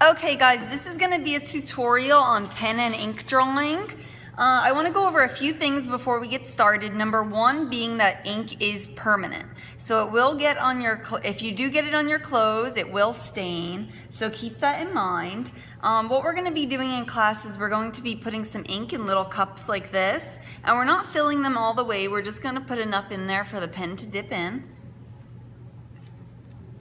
Okay guys, this is going to be a tutorial on pen and ink drawing. I want to go over a few things before we get started. Number one being that ink is permanent. So it will get on your, if you do get it on your clothes, it will stain. So keep that in mind. What we're going to be doing in class is we're going to be putting some ink in little cups like this. And we're not filling them all the way. We're just going to put enough in there for the pen to dip in.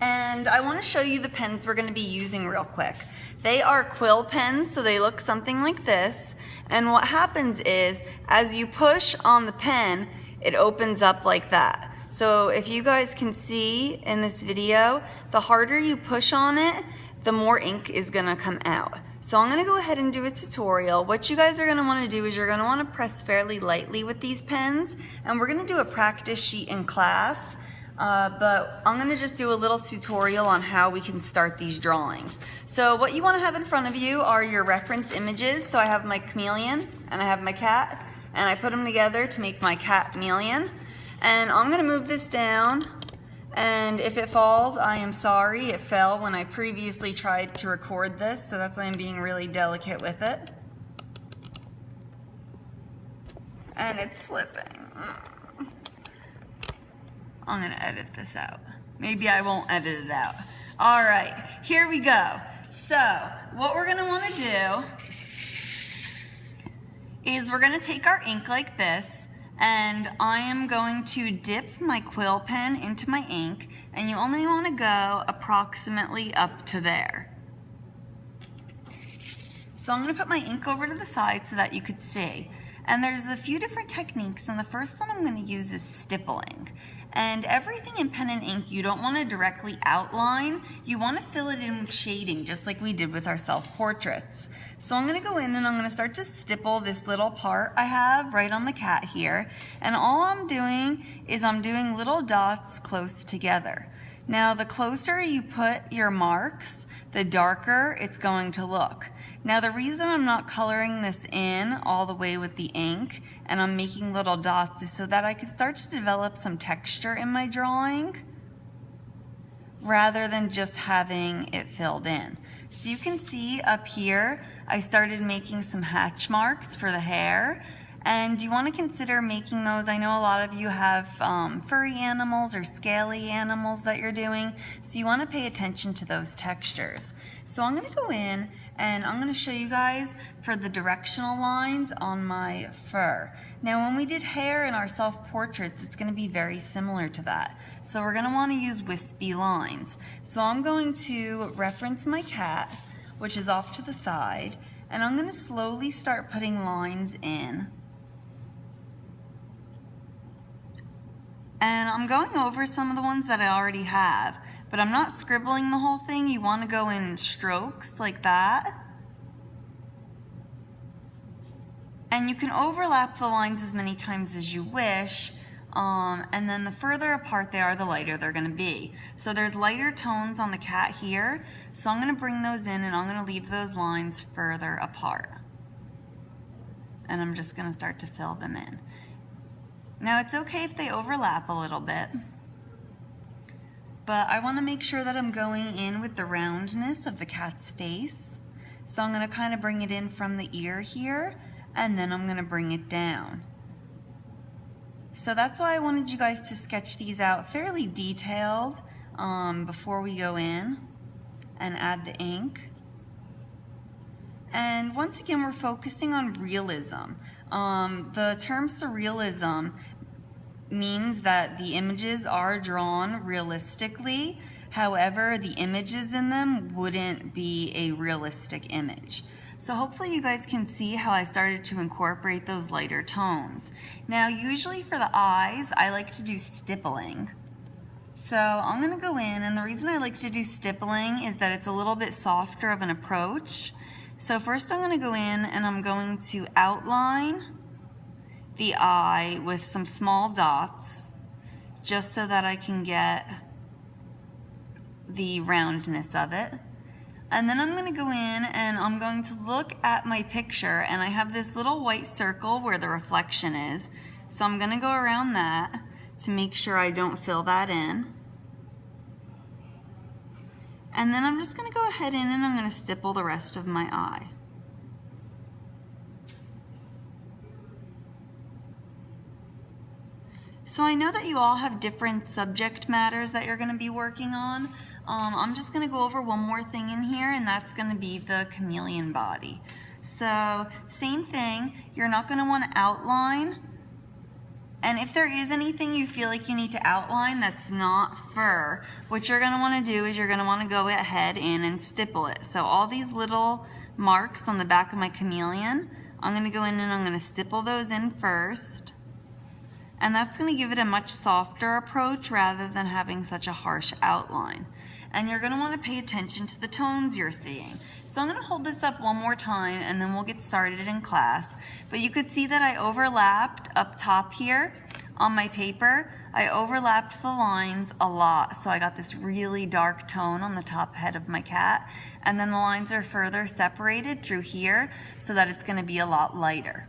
And I want to show you the pens we're going to be using real quick. They are quill pens, so they look something like this. And what happens is, as you push on the pen, it opens up like that. So if you guys can see in this video, the harder you push on it, the more ink is going to come out. So I'm going to go ahead and do a tutorial. What you guys are going to want to do is you're going to want to press fairly lightly with these pens. And we're going to do a practice sheet in class. But I'm going to just do a little tutorial on how we can start these drawings. So what you want to have in front of you are your reference images. So I have my chameleon and I have my cat, and I put them together to make my cat-meleon. And I'm going to move this down, and if it falls, I am sorry. It fell when I previously tried to record this, so that's why I'm being really delicate with it. And it's slipping. I'm gonna edit this out. Maybe I won't edit it out. All right, here we go. So what we're gonna wanna do is we're gonna take our ink like this, and I am going to dip my quill pen into my ink, and you only wanna go approximately up to there. So I'm gonna put my ink over to the side so that you could see. And there's a few different techniques, and the first one I'm going to use is stippling. And everything in pen and ink you don't want to directly outline, you want to fill it in with shading, just like we did with our self-portraits. So I'm going to go in and I'm going to start to stipple this little part I have right on the cat here. And all I'm doing is I'm doing little dots close together. Now the closer you put your marks, the darker it's going to look. Now the reason I'm not coloring this in all the way with the ink and I'm making little dots is so that I can start to develop some texture in my drawing rather than just having it filled in. So you can see up here I started making some hatch marks for the hair. And you want to consider making those. I know a lot of you have furry animals or scaly animals that you're doing, so you want to pay attention to those textures. So I'm going to go in and I'm going to show you guys for the directional lines on my fur. Now when we did hair in our self-portraits, it's going to be very similar to that. So we're going to want to use wispy lines. So I'm going to reference my cat, which is off to the side, and I'm going to slowly start putting lines in. And I'm going over some of the ones that I already have, but I'm not scribbling the whole thing. You want to go in strokes like that. And you can overlap the lines as many times as you wish, and then the further apart they are, the lighter they're going to be. So there's lighter tones on the cat here, so I'm going to bring those in and I'm going to leave those lines further apart. And I'm just going to start to fill them in. Now it's okay if they overlap a little bit, but I want to make sure that I'm going in with the roundness of the cat's face. So I'm going to kind of bring it in from the ear here, and then I'm going to bring it down. So that's why I wanted you guys to sketch these out fairly detailed before we go in and add the ink. And once again, we're focusing on realism. The term surrealism means that the images are drawn realistically. However, the images in them wouldn't be a realistic image. So hopefully you guys can see how I started to incorporate those lighter tones. Now, usually for the eyes, I like to do stippling. So I'm gonna go in, and the reason I like to do stippling is that it's a little bit softer of an approach. So first I'm going to go in and I'm going to outline the eye with some small dots just so that I can get the roundness of it. And then I'm going to go in and I'm going to look at my picture, and I have this little white circle where the reflection is. So I'm going to go around that to make sure I don't fill that in. And then I'm just going to go ahead in and I'm going to stipple the rest of my eye. So I know that you all have different subject matters that you're going to be working on. I'm just going to go over one more thing in here, and that's going to be the chameleon body. So same thing, you're not going to want to outline. And if there is anything you feel like you need to outline that's not fur, what you're going to want to do is you're going to want to go ahead in and stipple it. So all these little marks on the back of my chameleon, I'm going to go in and I'm going to stipple those in first. And that's going to give it a much softer approach rather than having such a harsh outline. And you're going to want to pay attention to the tones you're seeing. So I'm going to hold this up one more time and then we'll get started in class. But you could see that I overlapped up top here on my paper. I overlapped the lines a lot. So I got this really dark tone on the top head of my cat. And then the lines are further separated through here so that it's going to be a lot lighter.